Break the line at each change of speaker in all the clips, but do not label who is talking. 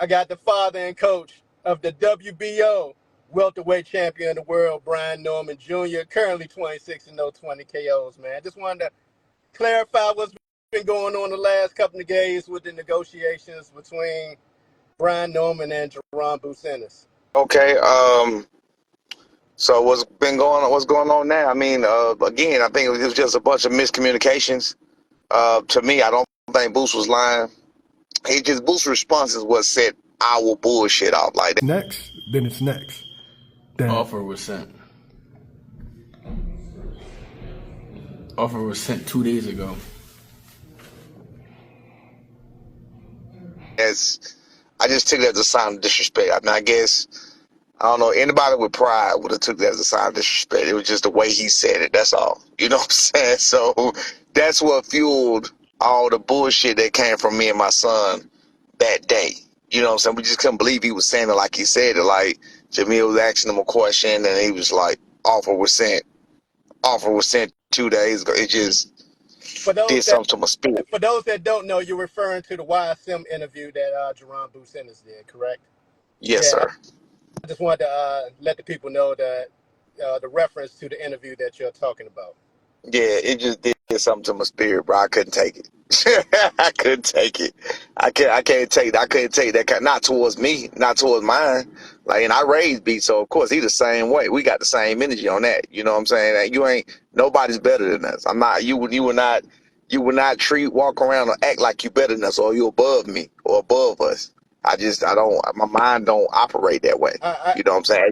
I got the father and coach of the WBO welterweight champion of the world, Brian Norman Jr., currently 26 and 0, 20 KOs, man. Just wanted to clarify what's been going on the last couple of days with the negotiations between Brian Norman and Jaron Ennis.
Okay. So what's going on now? I mean, again, I think it was just a bunch of miscommunications. To me, I don't think Boost was lying. Boost's response is what set our bullshit off like that.
Next, then it's next. Then
Offer was sent. Offer was sent 2 days ago.
I just took that as a sign of disrespect. I mean, I guess, I don't know, anybody with pride would have took that as a sign of disrespect. It was just the way he said it, that's all. You know what I'm saying? So that's what fueled all the bullshit that came from me and my son that day. You know what I'm saying? We just couldn't believe he was saying it like he said it. Like, Jamil was asking him a question, and he was like, offer was sent 2 days ago. It just did something to my spirit.
For those that don't know, you're referring to the YSM interview that Jaron Ennis did, correct?
Yes, sir.
I just wanted to let the people know that the reference to the interview that you're talking about.
Yeah, it just did something to my spirit, bro. I couldn't take it. I couldn't take it. I couldn't take that. Not towards me, not towards mine. Like, and I raised B, so of course he the same way. We got the same energy on that. You know what I'm saying? Like, you ain't nobody's better than us. I'm not. You would not walk around or act like you better than us, or you above me or above us. I don't. My mind don't operate that way. You know what I'm saying?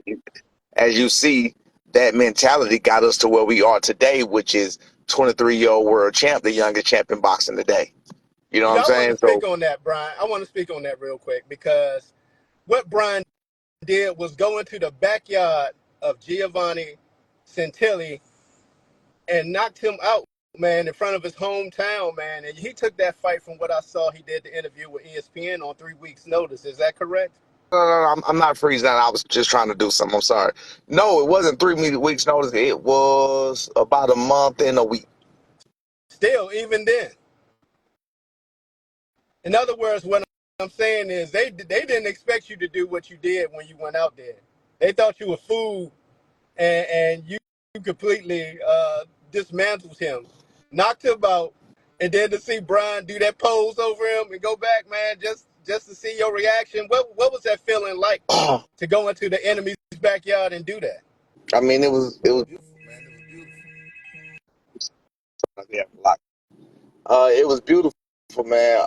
As you see, that mentality got us to where we are today, which is 23-year-old world champ, the youngest champ in boxing today. You know what I'm saying?
I want to speak on that, Brian. I want to speak on that real quick, because what Brian did was go into the backyard of Giovani Celli and knocked him out, man, in front of his hometown, man. And he took that fight, from what I saw, he did the interview with ESPN on 3 weeks' notice. Is that correct?
No, I'm not freezing out. I was just trying to do something. I'm sorry. No, it wasn't 3 weeks notice. It was about a month and a week.
Still, even then. In other words, what I'm saying is they didn't expect you to do what you did when you went out there. They thought you were fooled, and you completely dismantled him, knocked him out, and then to see Brian do that pose over him and go back, man, just to see your reaction. What was that feeling like to go into the enemy's backyard and do that?
I mean, it was beautiful, man. It was beautiful, man.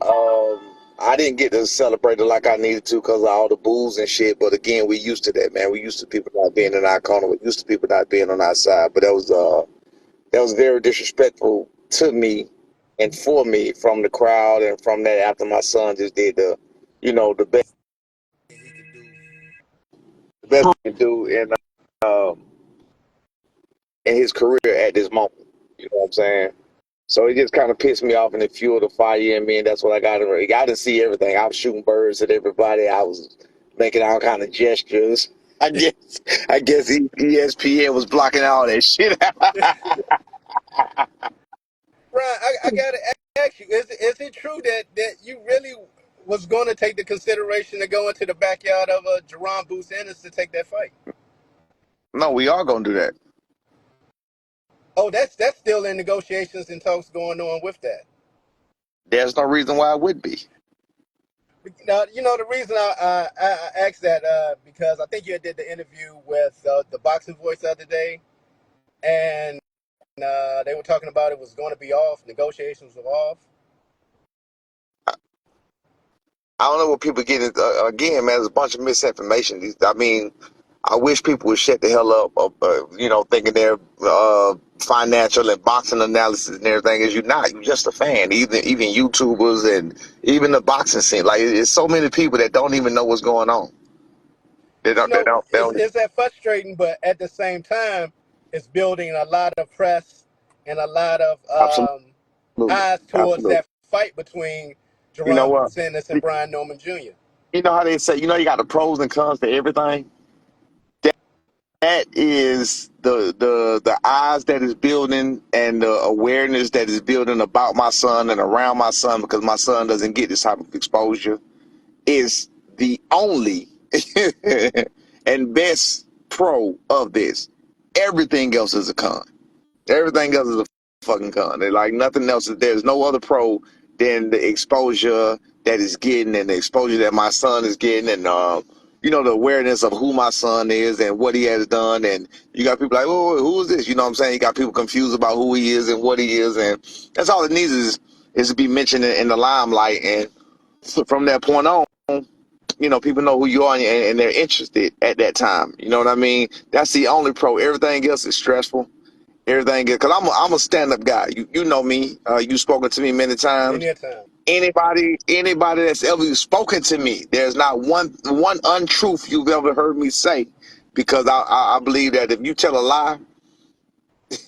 I didn't get to celebrate it like I needed to because of all the booze and shit. But again, we used to that, man. We used to people not being in our corner. We used to people not being on our side. But that was very disrespectful to me and for me from the crowd and from that after my son just did the best he could do in his career at this moment. You know what I'm saying? So it just kind of pissed me off, and it fueled the fire in me, and that's what I got to see everything. I was shooting birds at everybody. I was making all kind of gestures. I guess ESPN was blocking all that shit out.
Brian, I gotta ask you: Is it true that you really was going to take the consideration to go into the backyard of Jaron Ennis to take that fight?
No, we are gonna do that.
Oh, that's still in negotiations and talks going on with that.
There's no reason why it would be.
Now, the reason I asked that because I think you did the interview with the Boxing Voice the other day, and they were talking about it was going to be off, negotiations were off.
I don't know what people get. Again, man, there's a bunch of misinformation. I mean, I wish people would shut the hell up, thinking they're financial and boxing analysis and everything. Is you're not. You're just a fan. Even YouTubers and even the boxing scene. Like, it's so many people that don't even know what's going on. They don't.
It's that frustrating, but at the same time, it's building a lot of press and a lot of eyes towards that fight between Jaron Ennis and Brian Norman Jr.
You know how they say, you got the pros and cons to everything? That is the eyes that is building and the awareness that is building about my son and around my son, because my son doesn't get this type of exposure, is the only and best pro of this. Everything else is a con. Everything else is a fucking con. They're like nothing else. There's no other pro than the exposure that is getting and the exposure that my son is getting and the awareness of who my son is and what he has done. And you got people like, oh, who is this? You know what I'm saying? You got people confused about who he is and what he is, and that's all it needs is to be mentioned in the limelight. And so from that point on, people know who you are and they're interested at that time. You know what I mean? That's the only pro. Everything else is stressful. Everything is, because I'm a stand-up guy. You know me. You've spoken to me many times.
Many a time.
Anybody that's ever spoken to me, there's not one untruth you've ever heard me say, because I believe that if you tell a lie,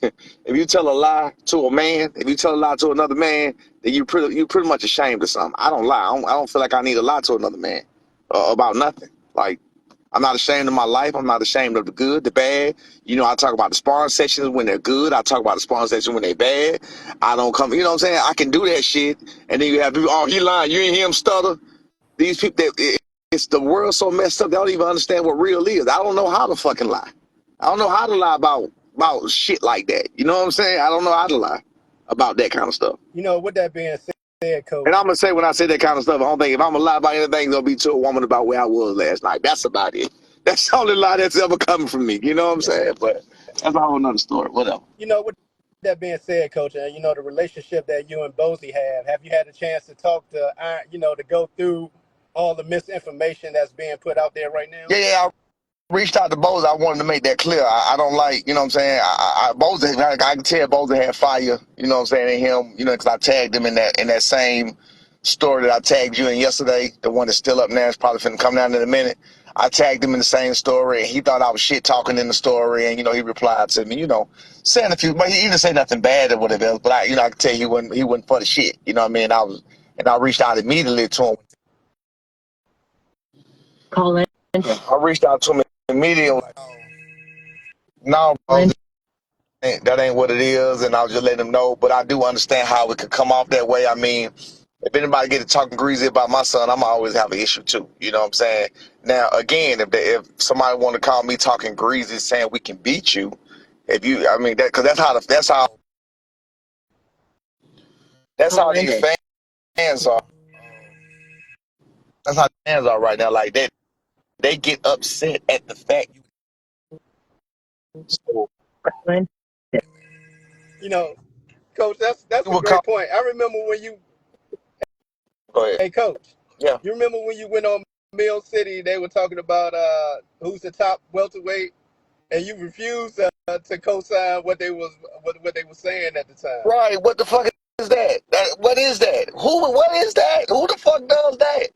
if you tell a lie to a man, if you tell a lie to another man, then you pretty much ashamed of something. I don't lie. I don't feel like I need to lie to another man about nothing. Like, I'm not ashamed of my life. I'm not ashamed of the good, the bad. I talk about the sparring sessions when they're good. I talk about the sparring sessions when they're bad. I don't come, you know what I'm saying? I can do that shit. And then you have people, oh, he lying. You ain't hear him stutter. These people, it's the world so messed up, they don't even understand what real is. I don't know how to fucking lie. I don't know how to lie about shit like that. You know what I'm saying? I don't know how to lie about that kind of stuff.
With that being said, Coach.
And I'm going to say, when I say that kind of stuff, I don't think if I'm going to lie about anything, it's going to be to a woman about where I was last night. That's about it. That's the only lie that's ever coming from me. You know what I'm saying? But that's a whole nother story. Whatever.
With that being said, Coach, and the relationship that you and Bozy have you had a chance to talk to, to go through all the misinformation that's being put out there right now?
Yeah. I reached out to Bozy. I wanted to make that clear. I don't like, you know what I'm saying? Bozy, I can tell Bozy had fire, you know what I'm saying, in him, because I tagged him in that same story that I tagged you in yesterday, the one that's still up now. It's probably finna come down in a minute. I tagged him in the same story, and he thought I was shit talking in the story, and he replied to me, saying a few, but he didn't say nothing bad or whatever else. But I could tell he wasn't for the shit. You know what I mean? I reached out immediately to him. I reached out to him immediately. No, bro, that ain't what it is, and I'll just let him know. But I do understand how it could come off that way. I mean, if anybody get to talking greasy about my son, I'm always have an issue too. You know what I'm saying? Now, again, if somebody want to call me talking greasy, saying we can beat you, because that's how these fans are. That's how the fans are right now. Like they get upset at the fact. So,
Coach, that's a great point. I remember when you.
Go ahead.
Hey, Coach.
Yeah.
You remember when you went on Mill City? They were talking about who's the top welterweight, and you refused to co-sign what they were saying at the time.
Right. What the fuck is that? What is that? What is that? Who the fuck does that?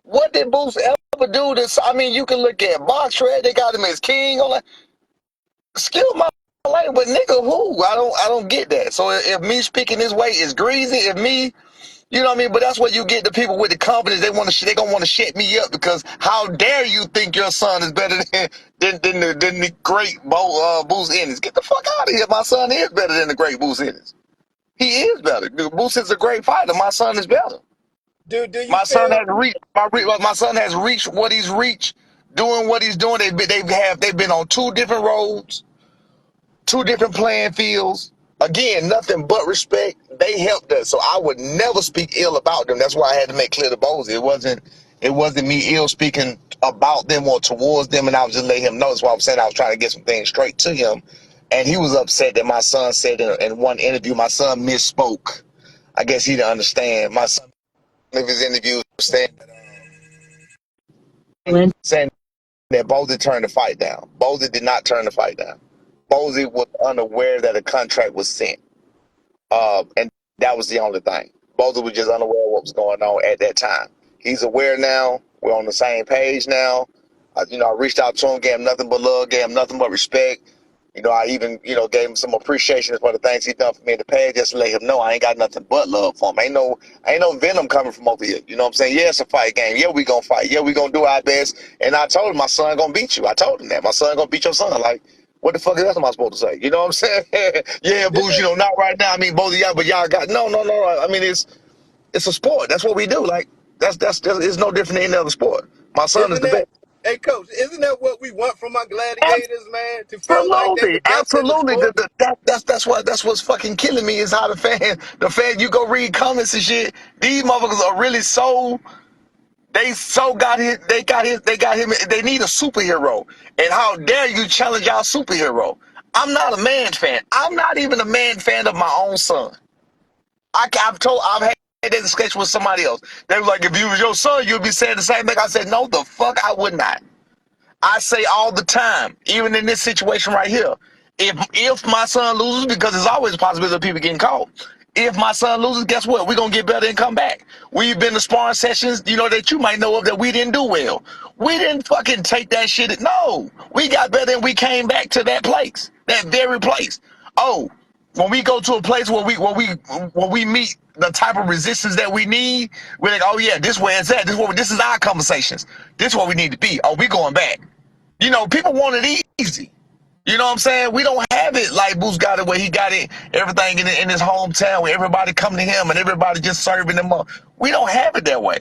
What did Boots ever do this? I mean, you can look at Boxred, they got him as king. Excuse my language, but nigga, who? I don't get that. So if me speaking this way is greasy, if me, you know what I mean? But that's what you get the people with the confidence. They gonna want to shut me up, because how dare you think your son is better than the great Boots Ennis? Get the fuck out of here. My son is better than the great Boots Ennis. He is better. Boots is a great fighter. My son is better.
Do you
my son has reached. My son has reached what he's reached, doing what he's doing. They've been on two different roads, two different playing fields. Again, nothing but respect. They helped us, so I would never speak ill about them. That's why I had to make clear to Bozy. It wasn't me ill speaking about them or towards them, and I was just letting him know. That's why I'm saying I was trying to get some things straight to him, and he was upset that my son said in one interview, my son misspoke. I guess he didn't understand. My son, in his interview, saying that Bozy turned the fight down. Bozy did not turn the fight down. Bozy was unaware that a contract was sent. And that was the only thing. Bozy was just unaware of what was going on at that time. He's aware now. We're on the same page now. I reached out to him, gave him nothing but love, gave him nothing but respect. I even, gave him some appreciation for the things he's done for me in the past, just to let him know I ain't got nothing but love for him. Ain't no venom coming from over here. You know what I'm saying? Yeah, it's a fight game. Yeah, we gonna fight. Yeah, we gonna do our best. And I told him my son gonna beat you. I told him that. My son gonna beat your son. Like, what the fuck else am I supposed to say? You know what I'm saying? Yeah, Boosh, not right now. I mean, both of y'all, but y'all got no. I mean, it's a sport. That's what we do. Like, it's no different than any other sport. My son is
Isn't
the
that,
best.
hey coach? Isn't that what we want from our gladiators, man? To feel like they the
Absolutely,
best in the
absolutely.
sport.
That's what's fucking killing me is how the fan. You go read comments and shit. These motherfuckers are really so. They got him. They need a superhero. And how dare you challenge our superhero? I'm not a man fan. I'm not even a man fan of my own son. I've had that discussion with somebody else. They were like, if you was your son, you'd be saying the same thing. I said, no, the fuck, I would not. I say all the time, even in this situation right here, if my son loses, because there's always a possibility of people getting caught. If my son loses, guess what? We're gonna get better and come back. We've been to sparring sessions, that you might know of that we didn't do well. We didn't fucking take that shit. No, we got better and we came back to that place, that very place. Oh, when we go to a place where we meet the type of resistance that we need, we're like, oh yeah, this where it's at. This is our conversations. This is where we need to be. Oh, we going back. People want it easy. You know what I'm saying? We don't have it like Boots got it, where he got it, everything in his hometown, where everybody come to him and everybody just serving him up. We don't have it that way.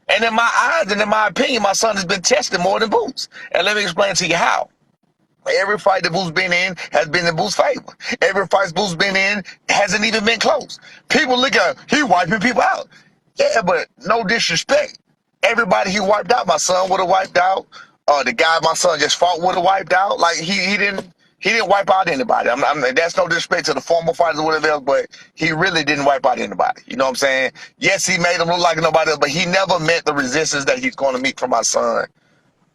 And in my eyes and in my opinion, my son has been tested more than Boots. And let me explain to you how. Every fight that Boo's been in has been in Boo's favor. Every fight Boo's been in hasn't even been close. People look at he wiping people out. Yeah, but no disrespect. Everybody he wiped out, my son would have wiped out. The guy my son just fought would have wiped out. Like he didn't wipe out anybody. That's no disrespect to the former fighters or whatever else, but he really didn't wipe out anybody. You know what I'm saying? Yes, he made him look like nobody else, but he never met the resistance that he's going to meet from my son.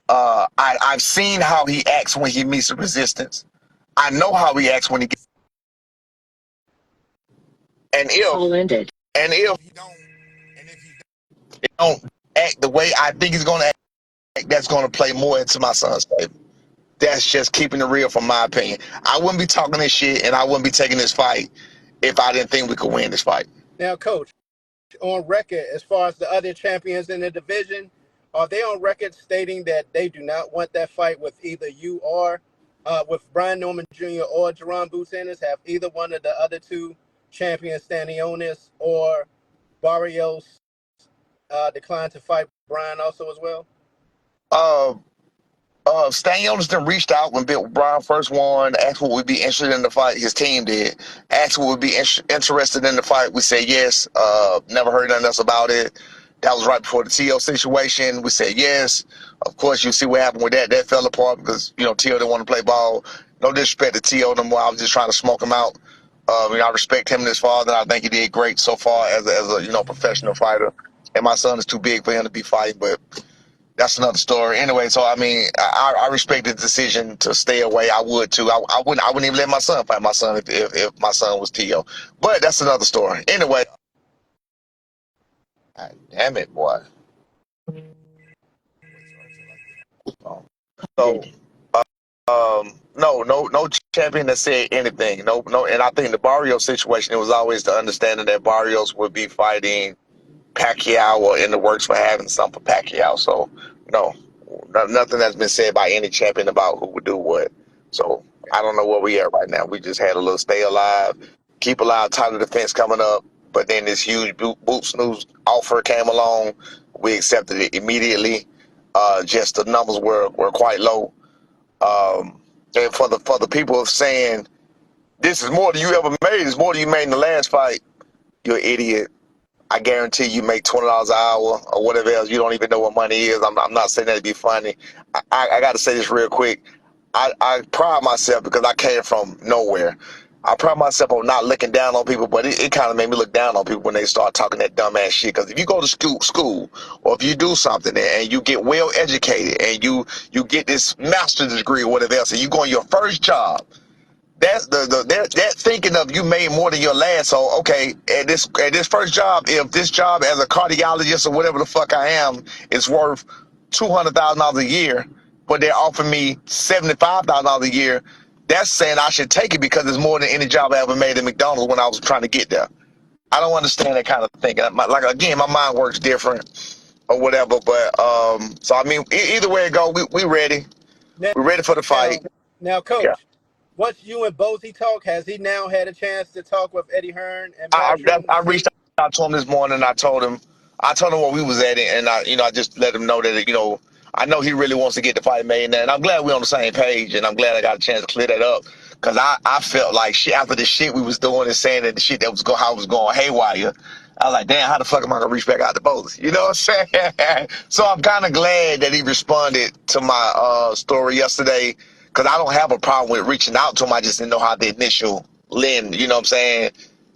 I've seen how he acts when he meets the resistance. I know how he acts when he gets. And if he don't act the way I think he's going to act, that's going to play more into my son's favor. That's just keeping it real, from my opinion. I wouldn't be talking this shit, and I wouldn't be taking this fight if I didn't think we could win this fight.
Now, coach, on record, as far as the other champions in the division, are they on record stating that they do not want that fight with either you or with Brian Norman Jr. or Jaron Boots Ennis? Have either one of the other two champions standing on this, or Barrios declined to fight Brian also as well?
Uh, Stanionis then reached out when Bill Brown first won, asked what would be interested in the fight. His team did. Asked what would be interested in the fight. We said yes. Never heard nothing else about it. That was right before the T.O. situation. We said yes. Of course, you see what happened with that. That fell apart because, T.O. didn't want to play ball. No disrespect to T.O. no more. I was just trying to smoke him out. I respect him and his father. I think he did great so far as a professional fighter. And my son is too big for him to be fighting, but that's another story. Anyway, so I respect the decision to stay away. I would too. I wouldn't even let my son fight my son if my son was T.O. But that's another story. Anyway, God damn it, boy. So no champion that said anything. No, and I think the Barrios situation, it was always the understanding that Barrios would be fighting Pacquiao or in the works for having something for Pacquiao. So no, nothing that's been said by any champion about who would do what. So I don't know where we at right now. We just had a little stay alive, keep alive, title defense coming up. But then this huge Boots News offer came along. We accepted it immediately. Just the numbers were quite low. And for the people of saying this is more than you ever made, it's more than you made in the last fight, you're an idiot. I guarantee you make $20 an hour or whatever else. You don't even know what money is. I'm not saying that to be funny. I got to say this real quick. I pride myself because I came from nowhere. I pride myself on not looking down on people, but it kind of made me look down on people when they start talking that dumbass shit. Because if you go to school or if you do something and you get well educated and you get this master's degree or whatever else, and you go on your first job, that's that thinking of you made more than your last. So okay, at this first job, if this job as a cardiologist or whatever the fuck I am is worth $200,000 a year, but they're offering me $75,000 a year, that's saying I should take it because it's more than any job I ever made at McDonald's when I was trying to get there. I don't understand that kind of thinking. Like again, my mind works different or whatever. But so I mean, either way it go, we ready.
Now,
We're ready for the fight.
now,
Yeah.
coach, once you and Bozy talk, has he now had a chance to talk with Eddie Hearn and
I
Matchroom to
I
see?
reached out to him this morning. I told him I told him where we was at, and I just let him know that, I know he really wants to get the fight made now, and I'm glad we're on the same page, and I'm glad I got a chance to clear that up, because I felt like shit after the shit we was doing and saying that the shit that was going, how it was going haywire. I was like, damn, how the fuck am I gonna reach back out to both? You know what I'm saying? So I'm kind of glad that he responded to my story yesterday, because I don't have a problem with reaching out to him. I just didn't know how the initial you know what I'm saying,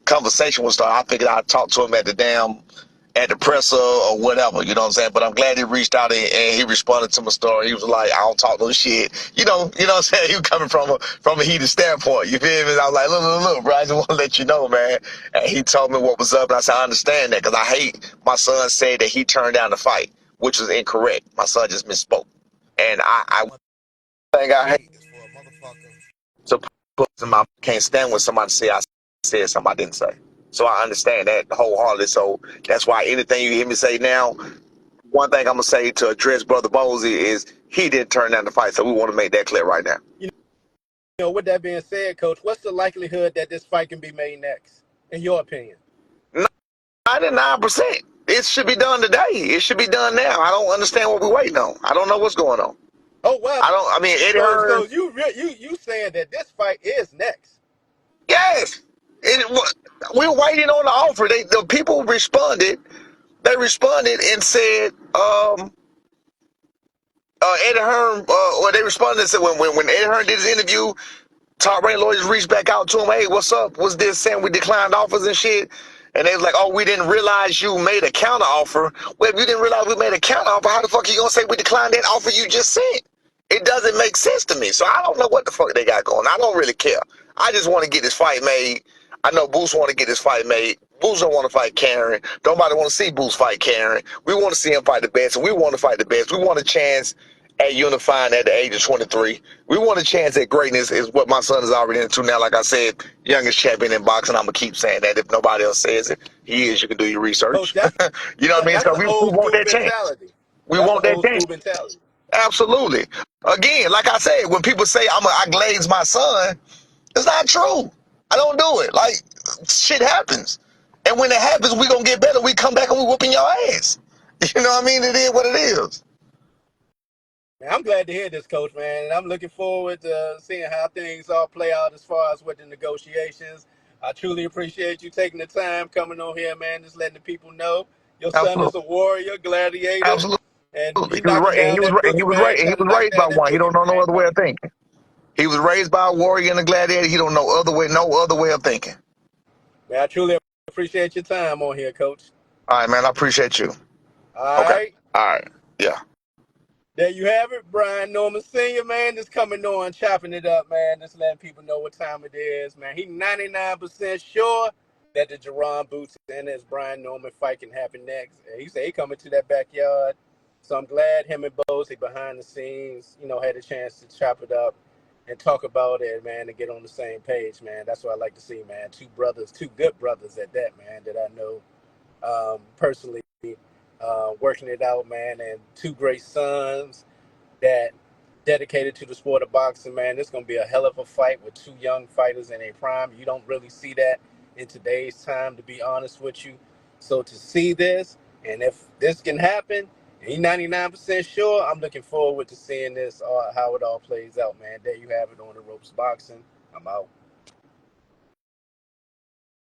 conversation would start. I figured I'd talk to him at the presser or whatever, you know what I'm saying? But I'm glad he reached out and he responded to my story. He was like, I don't talk no shit. You know what I'm saying? He was coming from a heated standpoint. You feel me? And I was like, look, bro, I just want to let you know, man. And he told me what was up, and I said, I understand that, because I hate my son said that he turned down the fight, which was incorrect. My son just misspoke. And one thing I hate is for a motherfucker to put in my, can't stand when somebody say I said something I didn't say. So I understand that wholeheartedly. So that's why anything you hear me say now, one thing I'm gonna say to address Brother Bosey is he didn't turn down the fight. So we want to make that clear right now.
With that being said, Coach, what's the likelihood that this fight can be made next, in your opinion?
99%. It should be done today. It should be done now. I don't understand what we're waiting on. I don't know what's going on.
Oh wow!
I mean, Eddie
So
Hearn.
you saying that this fight is next?
Yes, we're waiting on the offer. The people responded. They responded and said, Eddie Hearn, or they responded and said when Eddie Hearn did his interview, top ranked lawyers reached back out to him. Hey, what's up? What's this saying? We declined offers and shit. And they was like, oh, we didn't realize you made a counter offer. Well, if you didn't realize we made a counter offer, how the fuck are you gonna say we declined that offer you just sent? It doesn't make sense to me. So I don't know what the fuck they got going. I don't really care. I just want to get this fight made. I know Boots want to get this fight made. Boots don't want to fight Karen. Nobody want to see Boots fight Karen. We want to see him fight the best, and we want to fight the best. We want a chance at unifying at the age of 23. We want a chance at greatness, is what my son is already into now. Like I said, youngest champion in boxing. I'm going to keep saying that. If nobody else says it, he is. You can do your
Coach,
research.
that's
You know what I mean?
that's
So
an
we
old
want
school
that chance.
mentality.
We
That's an
want that
old
chance.
school mentality.
Absolutely. Again, like I said, when people say I glaze my son, it's not true. I don't do it. Like, shit happens. And when it happens, we going to get better. We come back and we whooping your ass. You know what I mean? It is what it is.
Man, I'm glad to hear this, Coach, man, and I'm looking forward to seeing how things all play out as far as with the negotiations. I truly appreciate you taking the time coming on here, man, just letting the people know your son is
Absolutely.
a warrior, gladiator,
Absolutely.
and
He
he
was
knocking
right, and
down
he was
that
right, and he was right,
boogeyman,
and he
trying to
was
knock
raised by
down that
one. He don't know no
boogeyman,
other way
man.
of thinking. He was raised by a warrior and a gladiator. He don't know no other way of thinking.
Man, I truly appreciate your time on here, Coach.
All right, man. I appreciate you.
All
Okay.
right.
All right. Yeah.
There you have it, Brian Norman Sr., man, just coming on, chopping it up, man, just letting people know what time it is, man. He 99% sure that the Jaron Boots and his Brian Norman fight can happen next. And he said he coming to that backyard. So I'm glad him and Bosey behind the scenes, had a chance to chop it up and talk about it, man, and get on the same page, man. That's what I like to see, man. Two brothers, two good brothers at that, man, that I know personally, working it out, man, and two great sons that dedicated to the sport of boxing, man. This is going to be a hell of a fight with two young fighters in a prime. You don't really see that in today's time, to be honest with you. So to see this, and if this can happen, and he's 99% sure, I'm looking forward to seeing this, how it all plays out, man. There you have it on the ropes boxing. I'm out.